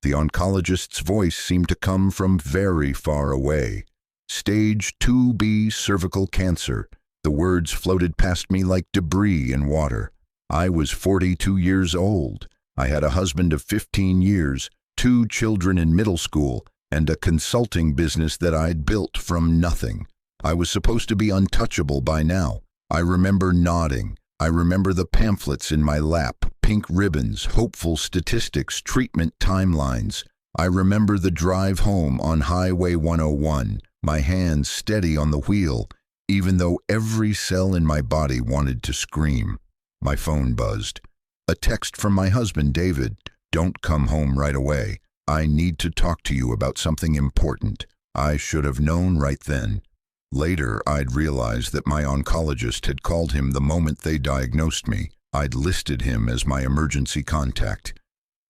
The oncologist's voice seemed to come from very far away. Stage 2B cervical cancer. The words floated past me like debris in water. I was 42 years old. I had a husband of 15 years, 2 children in middle school, and a consulting business that I'd built from nothing. I was supposed to be untouchable by now. I remember nodding. I remember the pamphlets in my lap, pink ribbons, hopeful statistics, treatment timelines. I remember the drive home on Highway 101, my hands steady on the wheel, even though every cell in my body wanted to scream. My phone buzzed. A text from my husband, David. "Don't come home right away. I need to talk to you about something important." I should have known right then. Later, I'd realized that my oncologist had called him the moment they diagnosed me. I'd listed him as my emergency contact.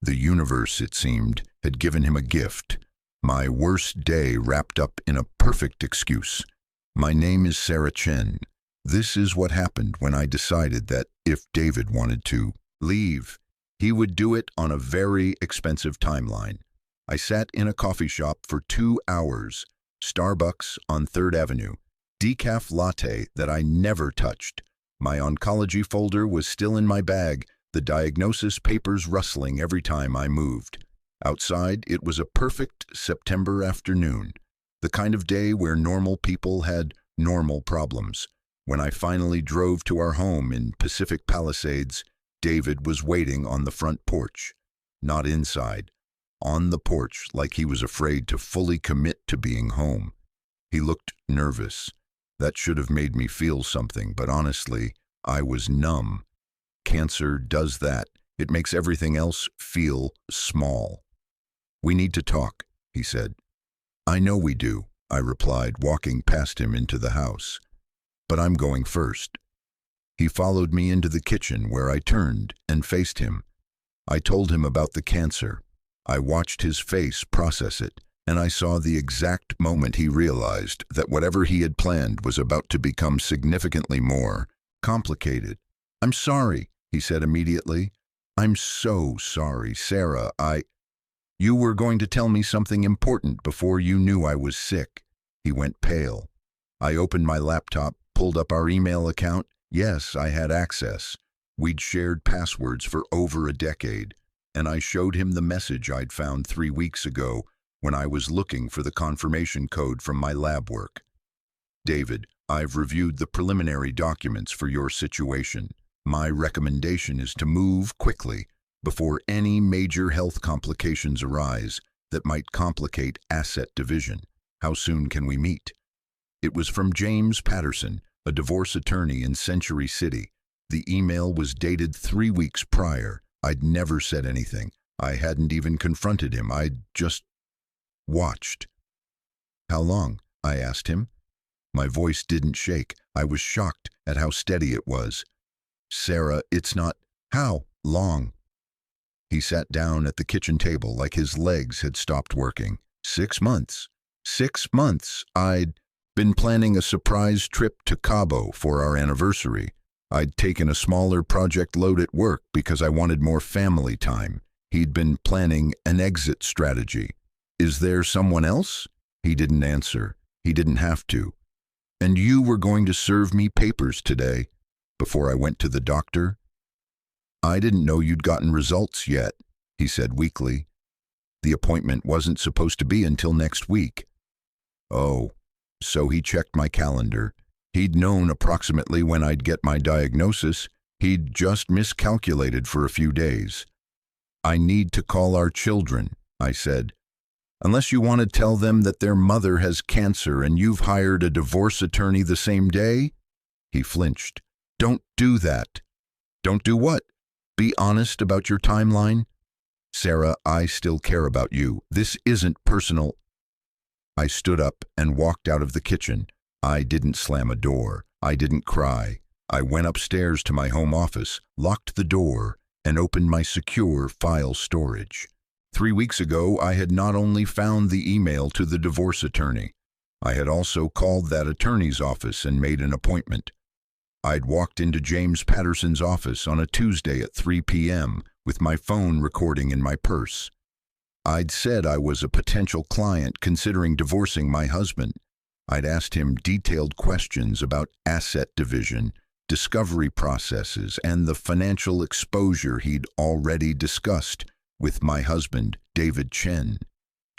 The universe, it seemed, had given him a gift. My worst day wrapped up in a perfect excuse. "My name is Sarah Chen. This is what happened when I decided that if David wanted to leave, he would do it on a very expensive timeline." I sat in a coffee shop for 2 hours, Starbucks on 3rd Avenue, decaf latte that I never touched. My oncology folder was still in my bag, the diagnosis papers rustling every time I moved. Outside, it was a perfect September afternoon, the kind of day where normal people had normal problems. When I finally drove to our home in Pacific Palisades, David was waiting on the front porch. Not inside. On the porch, like he was afraid to fully commit to being home. He looked nervous. That should have made me feel something, but honestly, I was numb. Cancer does that. It makes everything else feel small. "We need to talk," he said. "I know we do," I replied, walking past him into the house. "But I'm going first." He followed me into the kitchen where I turned and faced him. I told him about the cancer. I watched his face process it, and I saw the exact moment he realized that whatever he had planned was about to become significantly more complicated. "I'm sorry," he said immediately. "I'm so sorry, Sarah. You were going to tell me something important before you knew I was sick." He went pale. I opened my laptop, pulled up our email account. Yes, I had access. We'd shared passwords for over a decade, and I showed him the message I'd found 3 weeks ago when I was looking for the confirmation code from my lab work. "David, I've reviewed the preliminary documents for your situation. My recommendation is to move quickly before any major health complications arise that might complicate asset division. How soon can we meet?" It was from James Patterson, a divorce attorney in Century City. The email was dated 3 weeks prior. I'd never said anything. I hadn't even confronted him. I'd just watched. "How long?" I asked him. My voice didn't shake. I was shocked at how steady it was. "Sarah, it's not—" "How long?" He sat down at the kitchen table like his legs had stopped working. 6 months. 6 months. I'd been planning a surprise trip to Cabo for our anniversary. I'd taken a smaller project load at work because I wanted more family time. He'd been planning an exit strategy. "Is there someone else?" He didn't answer. He didn't have to. "And you were going to serve me papers today, before I went to the doctor?" "I didn't know you'd gotten results yet," he said weakly. "The appointment wasn't supposed to be until next week." Oh, so he checked my calendar. He'd known approximately when I'd get my diagnosis. He'd just miscalculated for a few days. "I need to call our children," I said. "Unless you want to tell them that their mother has cancer and you've hired a divorce attorney the same day?" He flinched. "Don't do that." "Don't do what?" "Be honest about your timeline." "Sarah, I still care about you. This isn't personal." I stood up and walked out of the kitchen. I didn't slam a door. I didn't cry. I went upstairs to my home office, locked the door, and opened my secure file storage. 3 weeks ago, I had not only found the email to the divorce attorney, I had also called that attorney's office and made an appointment. I'd walked into James Patterson's office on a Tuesday at 3 p.m. with my phone recording in my purse. I'd said I was a potential client considering divorcing my husband. I'd asked him detailed questions about asset division, discovery processes, and the financial exposure he'd already discussed with my husband, David Chen.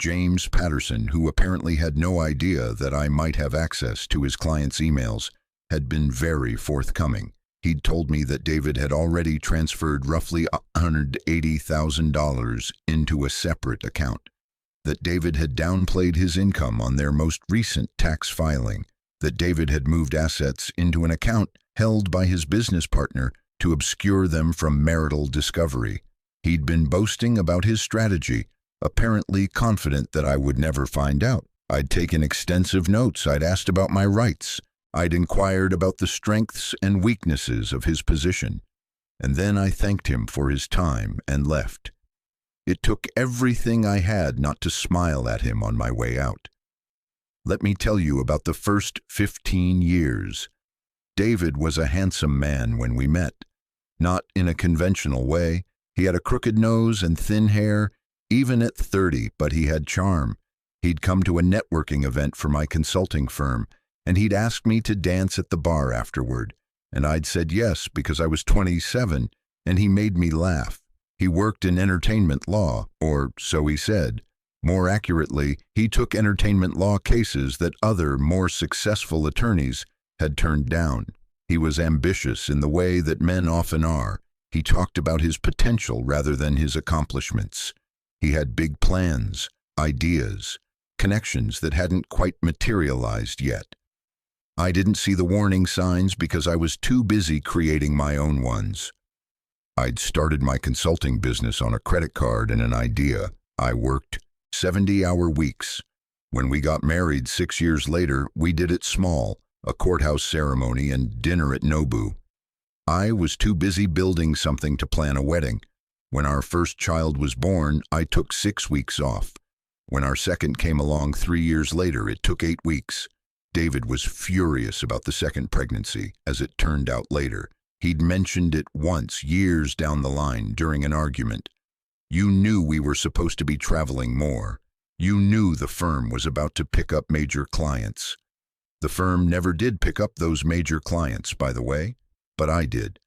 James Patterson, who apparently had no idea that I might have access to his client's emails, had been very forthcoming. He'd told me that David had already transferred roughly $180,000 into a separate account, that David had downplayed his income on their most recent tax filing, that David had moved assets into an account held by his business partner to obscure them from marital discovery. He'd been boasting about his strategy, apparently confident that I would never find out. I'd taken extensive notes. I'd asked about my rights. I'd inquired about the strengths and weaknesses of his position. And then I thanked him for his time and left. It took everything I had not to smile at him on my way out. Let me tell you about the first 15 years. David was a handsome man when we met. Not in a conventional way. He had a crooked nose and thin hair, even at 30, but he had charm. He'd come to a networking event for my consulting firm, and he'd asked me to dance at the bar afterward, and I'd said yes because I was 27, and he made me laugh. He worked in entertainment law, or so he said. More accurately, he took entertainment law cases that other, more successful attorneys had turned down. He was ambitious in the way that men often are. He talked about his potential rather than his accomplishments. He had big plans, ideas, connections that hadn't quite materialized yet. I didn't see the warning signs because I was too busy creating my own ones. I'd started my consulting business on a credit card and an idea. I worked 70-hour weeks. When we got married 6 years later, we did it small, a courthouse ceremony and dinner at Nobu. I was too busy building something to plan a wedding. When our first child was born, I took 6 weeks off. When our second came along 3 years later, it took 8 weeks. David was furious about the second pregnancy, as it turned out later. He'd mentioned it once, years down the line, during an argument. You knew we were supposed to be traveling more. You knew the firm was about to pick up major clients. The firm never did pick up those major clients, by the way, but I did.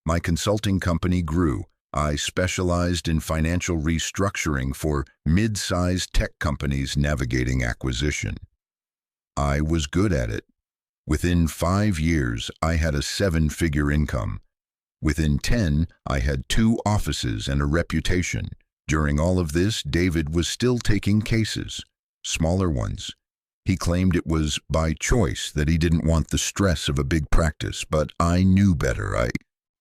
My consulting company grew. I specialized in financial restructuring for mid-sized tech companies navigating acquisition. I was good at it. Within 5 years, I had a 7-figure income. Within 10, I had 2 offices and a reputation. During all of this, David was still taking cases, smaller ones. He claimed it was by choice, that he didn't want the stress of a big practice, but I knew better. I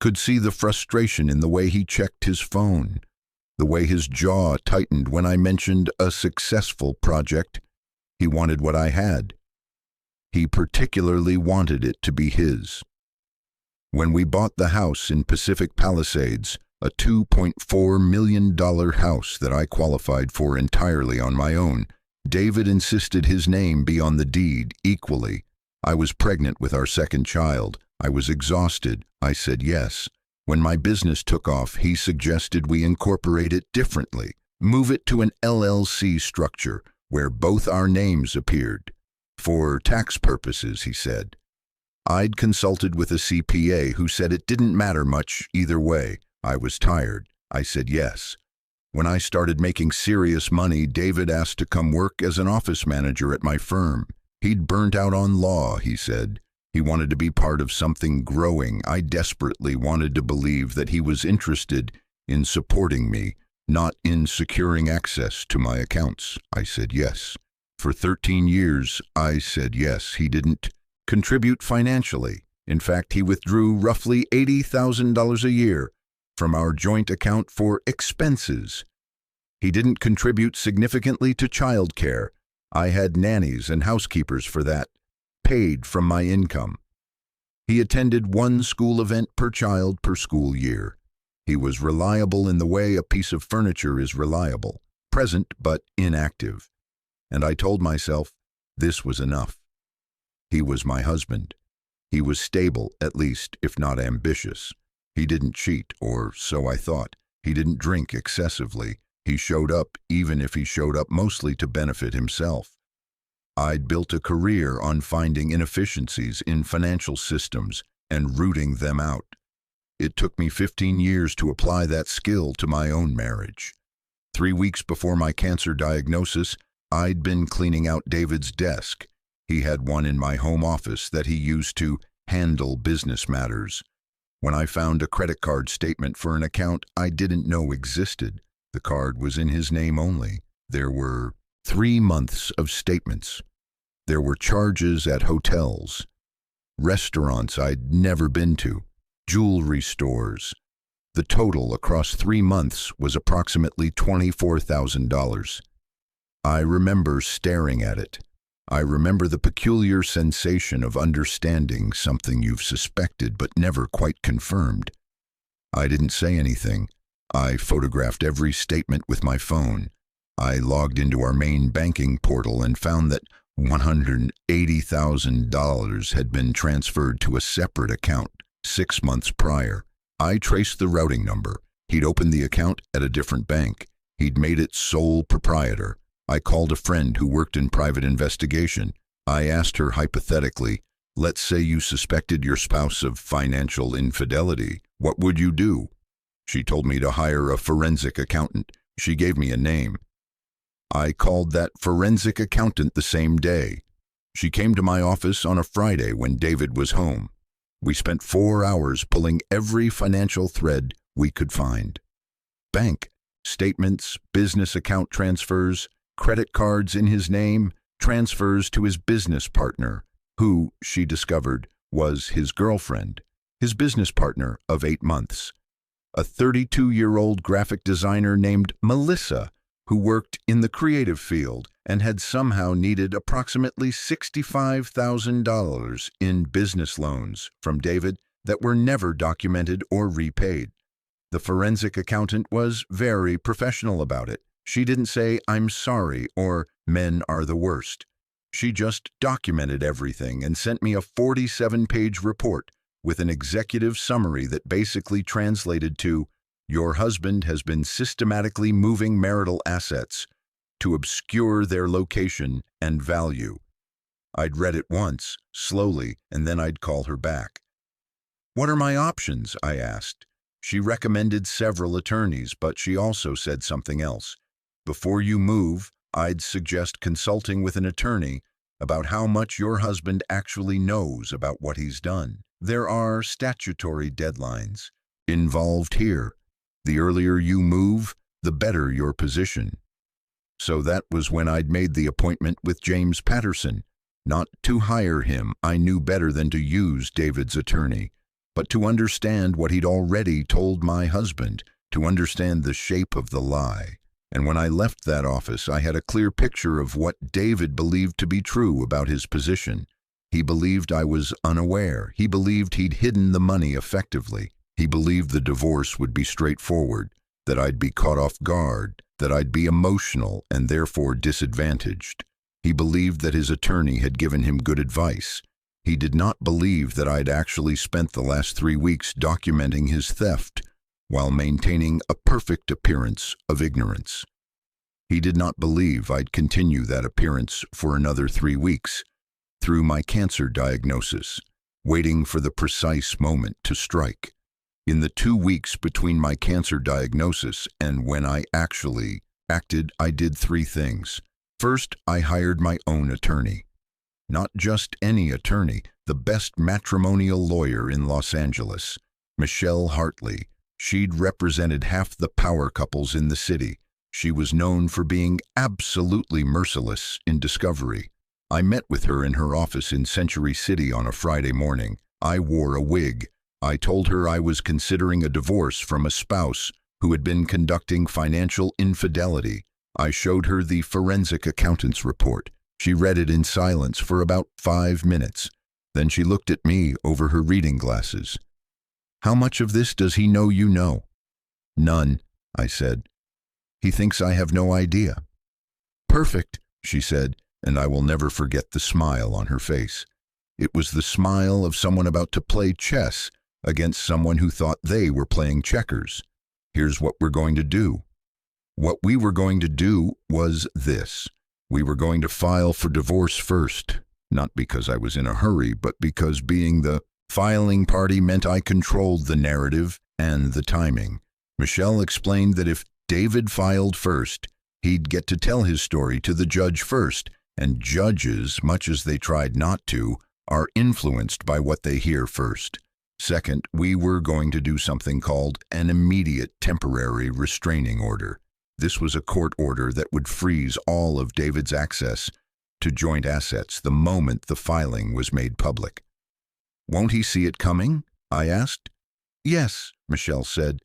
could see the frustration in the way he checked his phone, the way his jaw tightened when I mentioned a successful project. He wanted what I had. He particularly wanted it to be his. When we bought the house in Pacific Palisades, a $2.4 million house that I qualified for entirely on my own, David insisted his name be on the deed equally. I was pregnant with our second child. I was exhausted. I said yes. When my business took off, he suggested we incorporate it differently, move it to an LLC structure where both our names appeared. For tax purposes, he said. I'd consulted with a CPA who said it didn't matter much either way. I was tired. I said yes. When I started making serious money, David asked to come work as an office manager at my firm. He'd burnt out on law, he said. He wanted to be part of something growing. I desperately wanted to believe that he was interested in supporting me, not in securing access to my accounts. I said yes. For 13 years, I said yes. He didn't contribute financially. In fact, he withdrew roughly $80,000 a year from our joint account for expenses. He didn't contribute significantly to childcare. I had nannies and housekeepers for that, paid from my income. He attended 1 school event per child per school year. He was reliable in the way a piece of furniture is reliable, present but inactive. And I told myself this was enough. He was my husband. He was stable, at least, if not ambitious. He didn't cheat, or so I thought. He didn't drink excessively. He showed up, even if he showed up mostly to benefit himself. I'd built a career on finding inefficiencies in financial systems and rooting them out. It took me 15 years to apply that skill to my own marriage. 3 weeks before my cancer diagnosis, I'd been cleaning out David's desk. He had one in my home office that he used to handle business matters. When I found a credit card statement for an account I didn't know existed, the card was in his name only. There were 3 months of statements. There were charges at hotels, restaurants I'd never been to, jewelry stores. The total across 3 months was approximately $24,000. I remember staring at it. I remember the peculiar sensation of understanding something you've suspected but never quite confirmed. I didn't say anything. I photographed every statement with my phone. I logged into our main banking portal and found that $180,000 had been transferred to a separate account 6 months prior. I traced the routing number. He'd opened the account at a different bank. He'd made it sole proprietor. I called a friend who worked in private investigation. I asked her hypothetically, let's say you suspected your spouse of financial infidelity. What would you do? She told me to hire a forensic accountant. She gave me a name. I called that forensic accountant the same day. She came to my office on a Friday when David was home. We spent 4 hours pulling every financial thread we could find. Bank statements, business account transfers, credit cards in his name, transfers to his business partner, who, she discovered, was his girlfriend, his business partner of 8 months. A 32-year-old graphic designer named Melissa, who worked in the creative field and had somehow needed approximately $65,000 in business loans from David that were never documented or repaid. The forensic accountant was very professional about it. She didn't say, "I'm sorry," or "men are the worst." She just documented everything and sent me a 47-page report with an executive summary that basically translated to, "Your husband has been systematically moving marital assets to obscure their location and value." I'd read it once, slowly, and then I'd call her back. "What are my options?" I asked. She recommended several attorneys, but she also said something else. "Before you move, I'd suggest consulting with an attorney about how much your husband actually knows about what he's done. There are statutory deadlines involved here. The earlier you move, the better your position." So that was when I'd made the appointment with James Patterson. Not to hire him, I knew better than to use David's attorney, but to understand what he'd already told my husband, to understand the shape of the lie. And when I left that office, I had a clear picture of what David believed to be true about his position. He believed I was unaware. He believed he'd hidden the money effectively. He believed the divorce would be straightforward, that I'd be caught off guard, that I'd be emotional and therefore disadvantaged. He believed that his attorney had given him good advice. He did not believe that I'd actually spent the last 3 weeks documenting his theft while maintaining a perfect appearance of ignorance. He did not believe I'd continue that appearance for another 3 weeks, through my cancer diagnosis, waiting for the precise moment to strike. In the 2 weeks between my cancer diagnosis and when I actually acted, I did 3 things. First, I hired my own attorney. Not just any attorney, the best matrimonial lawyer in Los Angeles, Michelle Hartley. She'd represented half the power couples in the city. She was known for being absolutely merciless in discovery. I met with her in her office in Century City on a Friday morning. I wore a wig. I told her I was considering a divorce from a spouse who had been conducting financial infidelity. I showed her the forensic accountant's report. She read it in silence for about 5 minutes. Then she looked at me over her reading glasses. "How much of this does he know you know?" "None," I said. "He thinks I have no idea." "Perfect," she said, and I will never forget the smile on her face. It was the smile of someone about to play chess against someone who thought they were playing checkers. "Here's what we're going to do. What we were going to do was this. We were going to file for divorce first, not because I was in a hurry, but because being the filing party meant I controlled the narrative and the timing. Michelle explained that if David filed first, he'd get to tell his story to the judge first, and judges, much as they tried not to, are influenced by what they hear first. Second, we were going to do something called an immediate temporary restraining order. This was a court order that would freeze all of David's access to joint assets the moment the filing was made public. Won't he see it coming? I asked. Yes, Michelle said,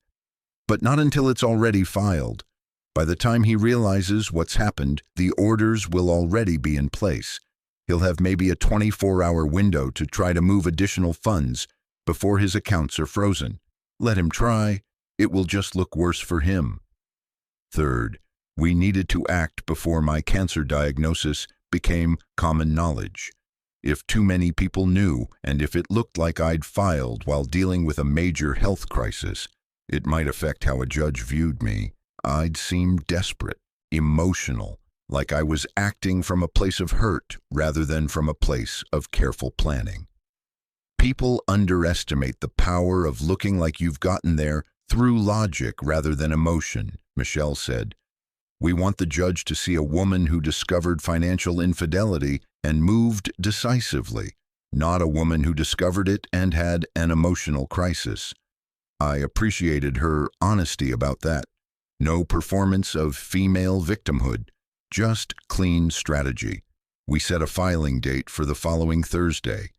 but not until it's already filed. By the time he realizes what's happened, the orders will already be in place. He'll have maybe a 24-hour window to try to move additional funds before his accounts are frozen. Let him try. It will just look worse for him. Third, we needed to act before my cancer diagnosis became common knowledge. If too many people knew, and if it looked like I'd filed while dealing with a major health crisis, it might affect how a judge viewed me. I'd seem desperate, emotional, like I was acting from a place of hurt rather than from a place of careful planning. People underestimate the power of looking like you've gotten there through logic rather than emotion, Michelle said. We want the judge to see a woman who discovered financial infidelity and moved decisively, not a woman who discovered it and had an emotional crisis. I appreciated her honesty about that. No performance of female victimhood, just clean strategy. We set a filing date for the following Thursday.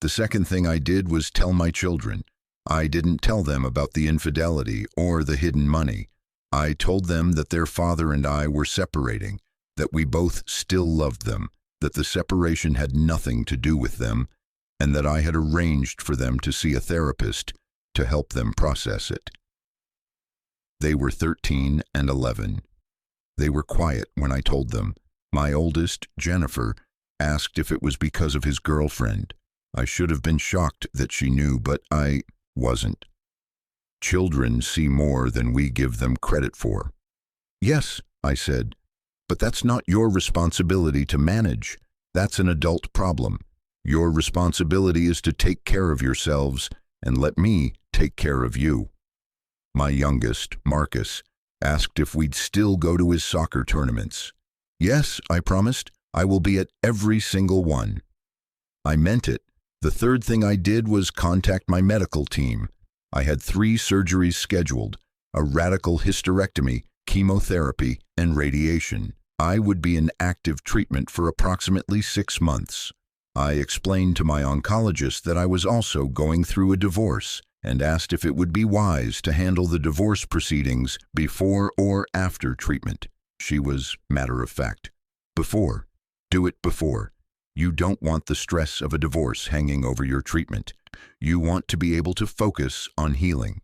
The second thing I did was tell my children. I didn't tell them about the infidelity or the hidden money. I told them that their father and I were separating, that we both still loved them, that the separation had nothing to do with them, and that I had arranged for them to see a therapist to help them process it. They were 13 and 11. They were quiet when I told them. My oldest, Jennifer, asked if it was because of his girlfriend. I should have been shocked that she knew, but I wasn't. Children see more than we give them credit for. Yes, I said, but that's not your responsibility to manage. That's an adult problem. Your responsibility is to take care of yourselves and let me take care of you. My youngest, Marcus, asked if we'd still go to his soccer tournaments. Yes, I promised. I will be at every single one. I meant it. The third thing I did was contact my medical team. I had 3 surgeries scheduled, a radical hysterectomy, chemotherapy, and radiation. I would be in active treatment for approximately 6 months. I explained to my oncologist that I was also going through a divorce and asked if it would be wise to handle the divorce proceedings before or after treatment. She was matter of fact. Before. Do it before. You don't want the stress of a divorce hanging over your treatment. You want to be able to focus on healing.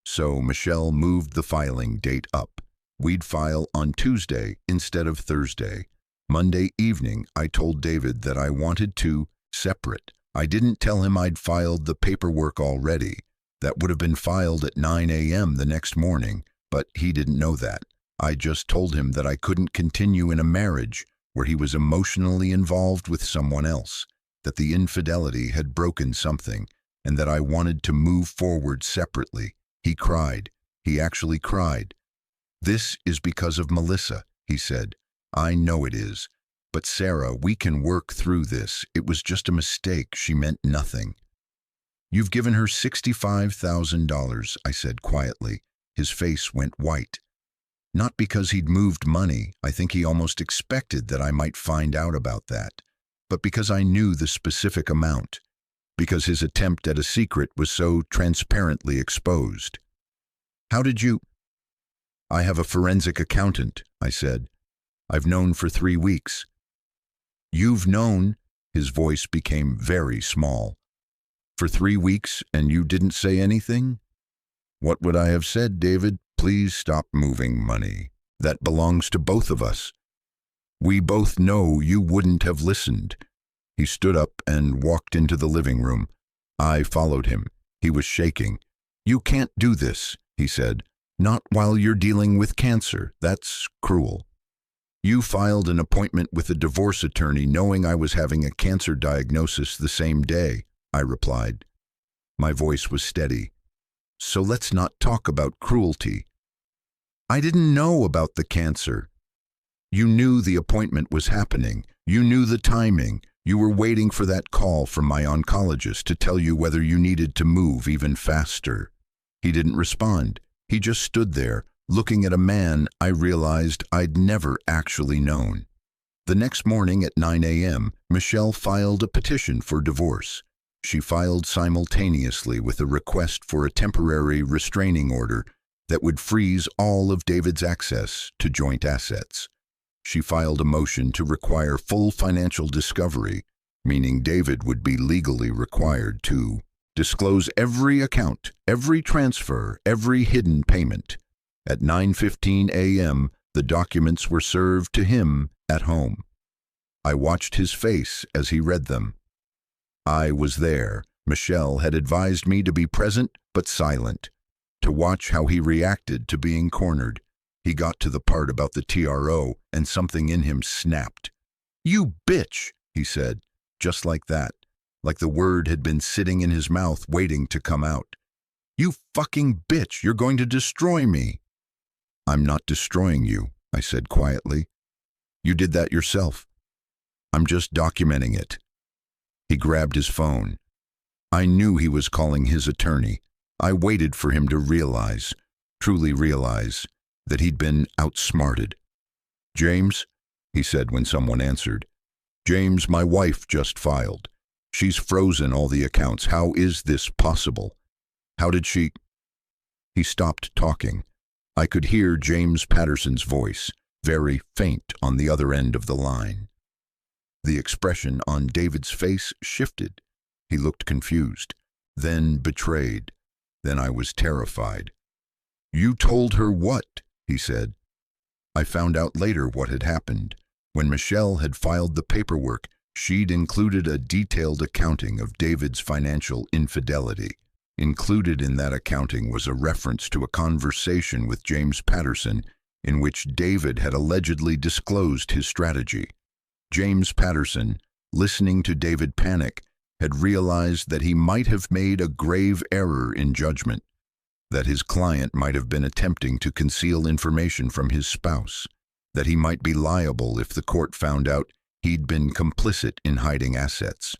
So Michelle moved the filing date up. We'd file on Tuesday instead of Thursday. Monday evening, I told David that I wanted to separate. I didn't tell him I'd filed the paperwork already. That would have been filed at 9 a.m. the next morning, but he didn't know that. I just told him that I couldn't continue in a marriage where he was emotionally involved with someone else, that the infidelity had broken something, and that I wanted to move forward separately. He cried. He actually cried. This is because of Melissa, he said. I know it is. But Sarah, we can work through this. It was just a mistake. She meant nothing. You've given her $65,000, I said quietly. His face went white. Not because he'd moved money. I think he almost expected that I might find out about that. But because I knew the specific amount. Because his attempt at a secret was so transparently exposed. How did you? I have a forensic accountant, I said. I've known for 3 weeks. You've known? His voice became very small. For 3 weeks, and you didn't say anything? What would I have said, David? Please stop moving money. That belongs to both of us. We both know you wouldn't have listened. He stood up and walked into the living room. I followed him. He was shaking. You can't do this, he said. Not while you're dealing with cancer. That's cruel. You filed an appointment with a divorce attorney knowing I was having a cancer diagnosis the same day, I replied. My voice was steady. So let's not talk about cruelty. I didn't know about the cancer. You knew the appointment was happening. You knew the timing. You were waiting for that call from my oncologist to tell you whether you needed to move even faster. He didn't respond. He just stood there, looking at a man I realized I'd never actually known. The next morning at 9 a.m., Michelle filed a petition for divorce. She filed simultaneously with a request for a temporary restraining order that would freeze all of David's access to joint assets. She filed a motion to require full financial discovery, meaning David would be legally required to disclose every account, every transfer, every hidden payment. At 9:15 a.m., the documents were served to him at home. I watched his face as he read them. I was there. Michelle had advised me to be present but silent, to watch how he reacted to being cornered. He got to the part about the TRO, and something in him snapped. "You bitch," he said, just like that, like the word had been sitting in his mouth waiting to come out. "You fucking bitch, you're going to destroy me." "I'm not destroying you," I said quietly. "You did that yourself. I'm just documenting it." He grabbed his phone. I knew he was calling his attorney. I waited for him to realize, truly realize, that he'd been outsmarted. "James," he said when someone answered. "James, my wife just filed. She's frozen all the accounts. How is this possible? How did she—" He stopped talking. I could hear James Patterson's voice, very faint on the other end of the line. The expression on David's face shifted. He looked confused, then betrayed. Then I was terrified. "You told her what?" he said. I found out later what had happened. When Michelle had filed the paperwork, she'd included a detailed accounting of David's financial infidelity. Included in that accounting was a reference to a conversation with James Patterson in which David had allegedly disclosed his strategy. James Patterson, listening to David panic, had realized that he might have made a grave error in judgment, that his client might have been attempting to conceal information from his spouse, that he might be liable if the court found out he'd been complicit in hiding assets.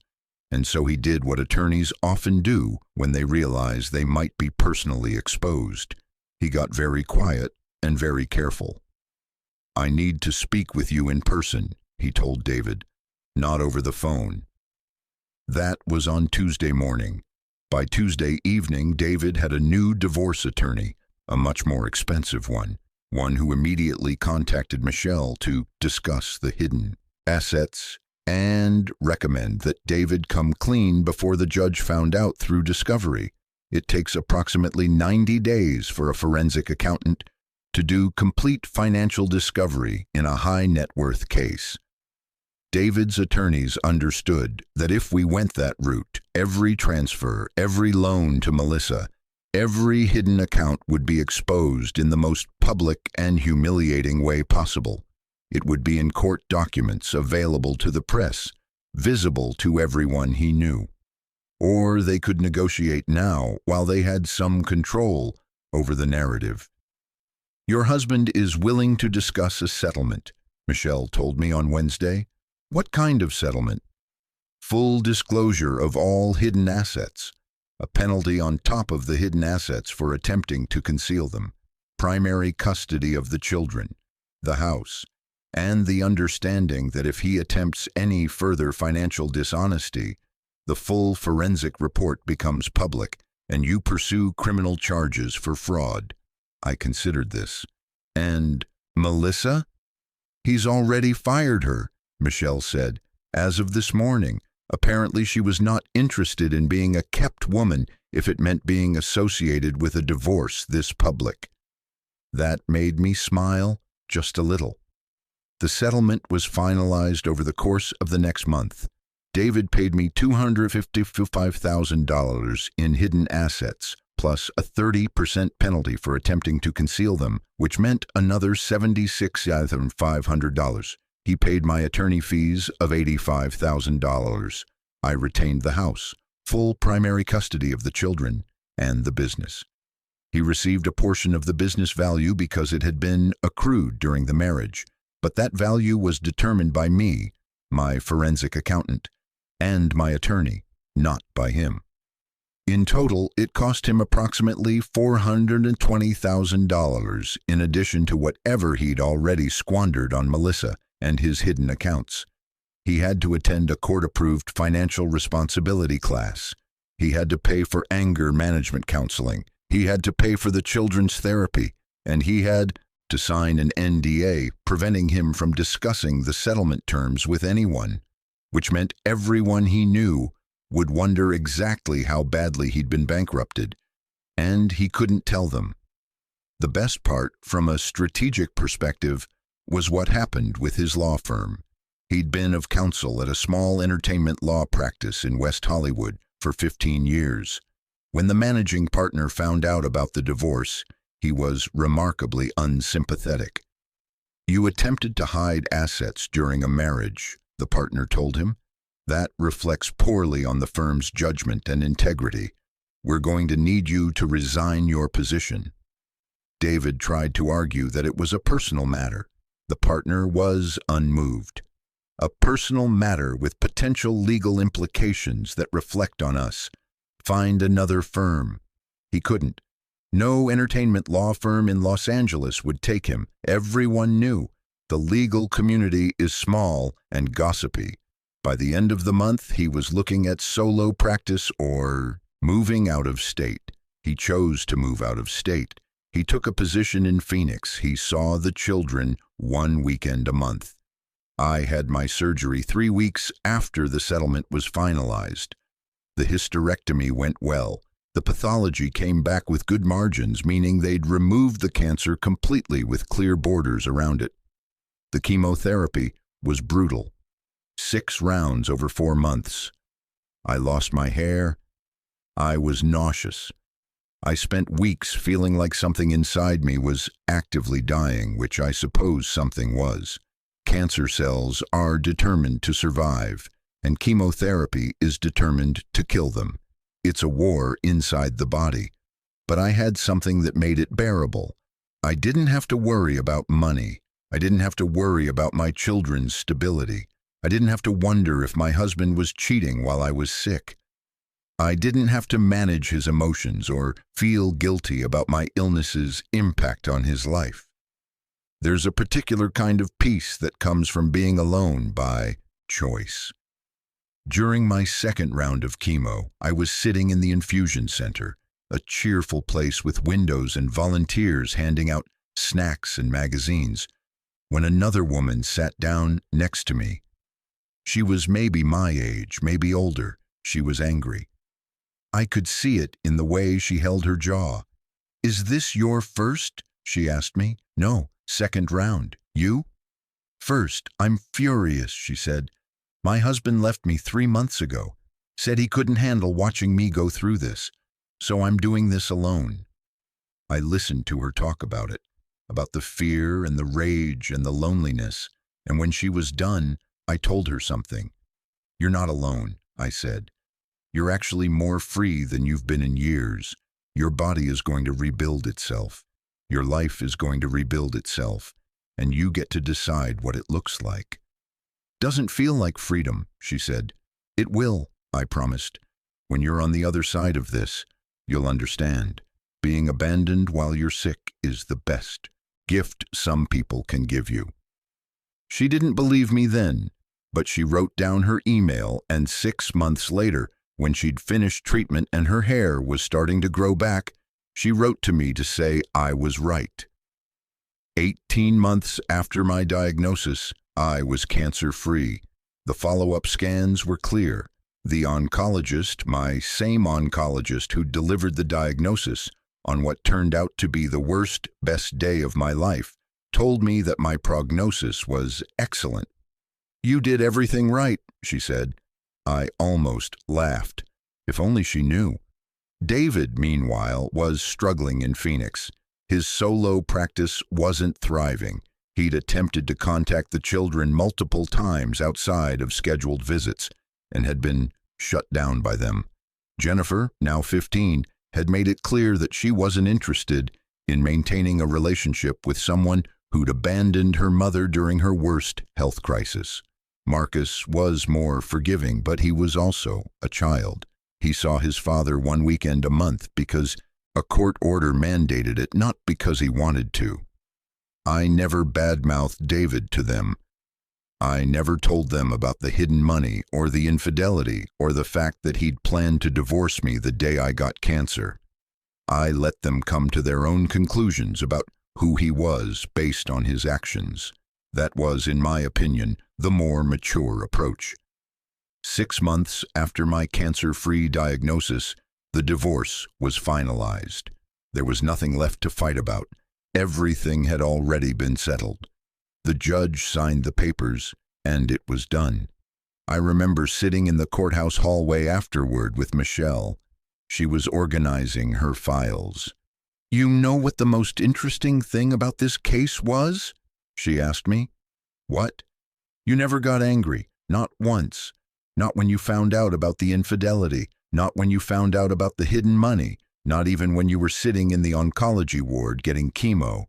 And so he did what attorneys often do when they realize they might be personally exposed. He got very quiet and very careful. "I need to speak with you in person," he told David, "not over the phone." That was on Tuesday morning. By Tuesday evening, David had a new divorce attorney, a much more expensive one who immediately contacted Michelle to discuss the hidden assets and recommend that David come clean before the judge found out through discovery. It takes approximately 90 days for a forensic accountant to do complete financial discovery in a high net worth case. David's attorneys understood that if we went that route, every transfer, every loan to Melissa, every hidden account would be exposed in the most public and humiliating way possible. It would be in court documents available to the press, visible to everyone he knew. Or they could negotiate now while they had some control over the narrative. "Your husband is willing to discuss a settlement," Michelle told me on Wednesday. "What kind of settlement?" "Full disclosure of all hidden assets. A penalty on top of the hidden assets for attempting to conceal them. Primary custody of the children, the house, and the understanding that if he attempts any further financial dishonesty, the full forensic report becomes public and you pursue criminal charges for fraud." I considered this. "And Melissa?" "He's already fired her," Michelle said, "as of this morning. Apparently she was not interested in being a kept woman if it meant being associated with a divorce this public." That made me smile just a little. The settlement was finalized over the course of the next month. David paid me $255,000 in hidden assets, plus a 30% penalty for attempting to conceal them, which meant another $76,500. He paid my attorney fees of $85,000. I retained the house, full primary custody of the children, and the business. He received a portion of the business value because it had been accrued during the marriage, but that value was determined by me, my forensic accountant, and my attorney, not by him. In total, it cost him approximately $420,000 in addition to whatever he'd already squandered on Melissa and his hidden accounts. He had to attend a court-approved financial responsibility class. He had to pay for anger management counseling. He had to pay for the children's therapy, and he had to sign an NDA preventing him from discussing the settlement terms with anyone, which meant everyone he knew would wonder exactly how badly he'd been bankrupted, and he couldn't tell them. The best part, from a strategic perspective, was what happened with his law firm. He'd been of counsel at a small entertainment law practice in West Hollywood for 15 years. When the managing partner found out about the divorce, he was remarkably unsympathetic. "You attempted to hide assets during a marriage," the partner told him. "That reflects poorly on the firm's judgment and integrity. We're going to need you to resign your position." David tried to argue that it was a personal matter. The partner was unmoved. "A personal matter with potential legal implications that reflect on us. Find another firm." He couldn't. No entertainment law firm in Los Angeles would take him. Everyone knew. The legal community is small and gossipy. By the end of the month, he was looking at solo practice or moving out of state. He chose to move out of state. He took a position in Phoenix. He saw the children 1 weekend a month. I had my surgery 3 weeks after the settlement was finalized. The hysterectomy went well. The pathology came back with good margins, meaning they'd removed the cancer completely with clear borders around it. The chemotherapy was brutal. 6 rounds over 4 months. I lost my hair. I was nauseous. I spent weeks feeling like something inside me was actively dying, which I suppose something was. Cancer cells are determined to survive, and chemotherapy is determined to kill them. It's a war inside the body. But I had something that made it bearable. I didn't have to worry about money. I didn't have to worry about my children's stability. I didn't have to wonder if my husband was cheating while I was sick. I didn't have to manage his emotions or feel guilty about my illness's impact on his life. There's a particular kind of peace that comes from being alone by choice. During my second round of chemo, I was sitting in the infusion center, a cheerful place with windows and volunteers handing out snacks and magazines, when another woman sat down next to me. She was maybe my age, maybe older. She was angry. I could see it in the way she held her jaw. "Is this your first?" she asked me. "No, second round. You?" "First. I'm furious," she said. "My husband left me 3 months ago. Said he couldn't handle watching me go through this. So I'm doing this alone." I listened to her talk about it, about the fear and the rage and the loneliness, and when she was done, I told her something. "You're not alone," I said. "You're actually more free than you've been in years. Your body is going to rebuild itself. Your life is going to rebuild itself, and you get to decide what it looks like." "Doesn't feel like freedom," she said. "It will," I promised. "When you're on the other side of this, you'll understand. Being abandoned while you're sick is the best gift some people can give you." She didn't believe me then, but she wrote down her email, and 6 months later, when she'd finished treatment and her hair was starting to grow back, she wrote to me to say I was right. 18 months after my diagnosis, I was cancer-free. The follow-up scans were clear. The oncologist, my same oncologist who delivered the diagnosis on what turned out to be the worst, best day of my life, told me that my prognosis was excellent. "You did everything right," she said. I almost laughed. If only she knew. David, meanwhile, was struggling in Phoenix. His solo practice wasn't thriving. He'd attempted to contact the children multiple times outside of scheduled visits and had been shut down by them. Jennifer, now 15, had made it clear that she wasn't interested in maintaining a relationship with someone who'd abandoned her mother during her worst health crisis. Marcus was more forgiving, but he was also a child. He saw his father one weekend a month because a court order mandated it, not because he wanted to. I never badmouthed David to them. I never told them about the hidden money or the infidelity or the fact that he'd planned to divorce me the day I got cancer. I let them come to their own conclusions about who he was based on his actions. That was, in my opinion, the more mature approach. 6 months after my cancer-free diagnosis, the divorce was finalized. There was nothing left to fight about. Everything had already been settled. The judge signed the papers, and it was done. I remember sitting in the courthouse hallway afterward with Michelle. She was organizing her files. "You know what the most interesting thing about this case was?" she asked me. "What?" "You never got angry, not once. Not when you found out about the infidelity, not when you found out about the hidden money, not even when you were sitting in the oncology ward getting chemo,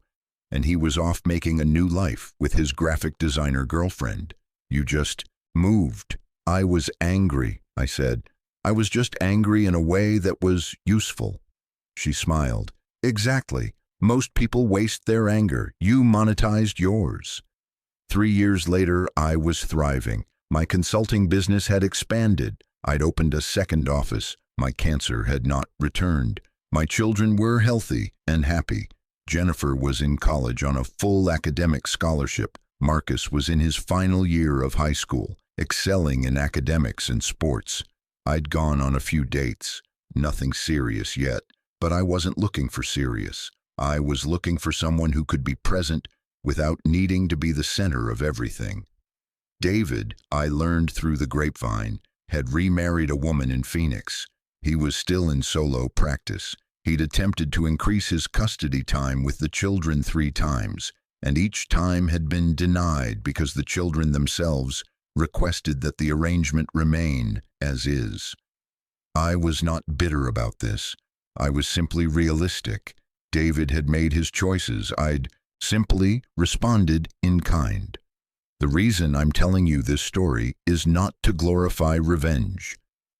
and he was off making a new life with his graphic designer girlfriend. You just moved." "I was angry," I said. "I was just angry in a way that was useful." She smiled. "Exactly. Most people waste their anger. You monetized yours." 3 years later, I was thriving. My consulting business had expanded. I'd opened a second office. My cancer had not returned. My children were healthy and happy. Jennifer was in college on a full academic scholarship. Marcus was in his final year of high school, excelling in academics and sports. I'd gone on a few dates. Nothing serious yet, but I wasn't looking for serious. I was looking for someone who could be present without needing to be the center of everything. David, I learned through the grapevine, had remarried a woman in Phoenix. He was still in solo practice. He'd attempted to increase his custody time with the children 3 times, and each time had been denied because the children themselves requested that the arrangement remain as is. I was not bitter about this. I was simply realistic. David had made his choices. I'd simply responded in kind. The reason I'm telling you this story is not to glorify revenge.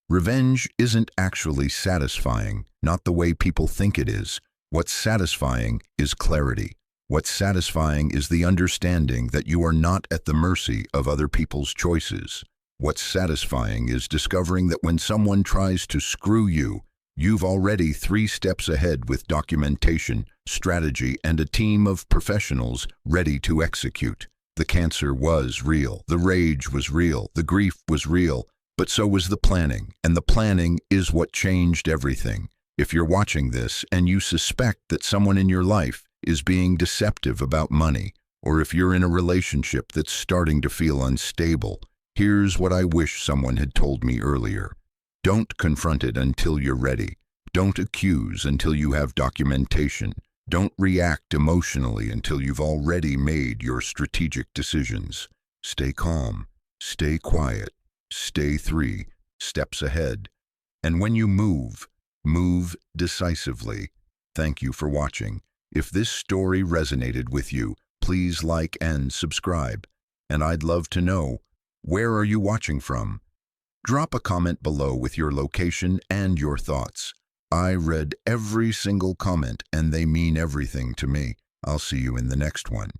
Revenge isn't actually satisfying, not the way people think it is. What's satisfying is clarity. What's satisfying is the understanding that you are not at the mercy of other people's choices. What's satisfying is discovering that when someone tries to screw you, you've already 3 steps ahead with documentation, strategy, and a team of professionals ready to execute. The cancer was real, the rage was real, the grief was real, but so was the planning, and the planning is what changed everything. If you're watching this and you suspect that someone in your life is being deceptive about money, or if you're in a relationship that's starting to feel unstable, here's what I wish someone had told me earlier. Don't confront it until you're ready. Don't accuse until you have documentation. Don't react emotionally until you've already made your strategic decisions. Stay calm, stay quiet, stay 3 steps ahead. And when you move decisively. Thank you for watching. If this story resonated with you, please like and subscribe. And I'd love to know, where are you watching from? Drop a comment below with your location and your thoughts. I read every single comment and they mean everything to me. I'll see you in the next one.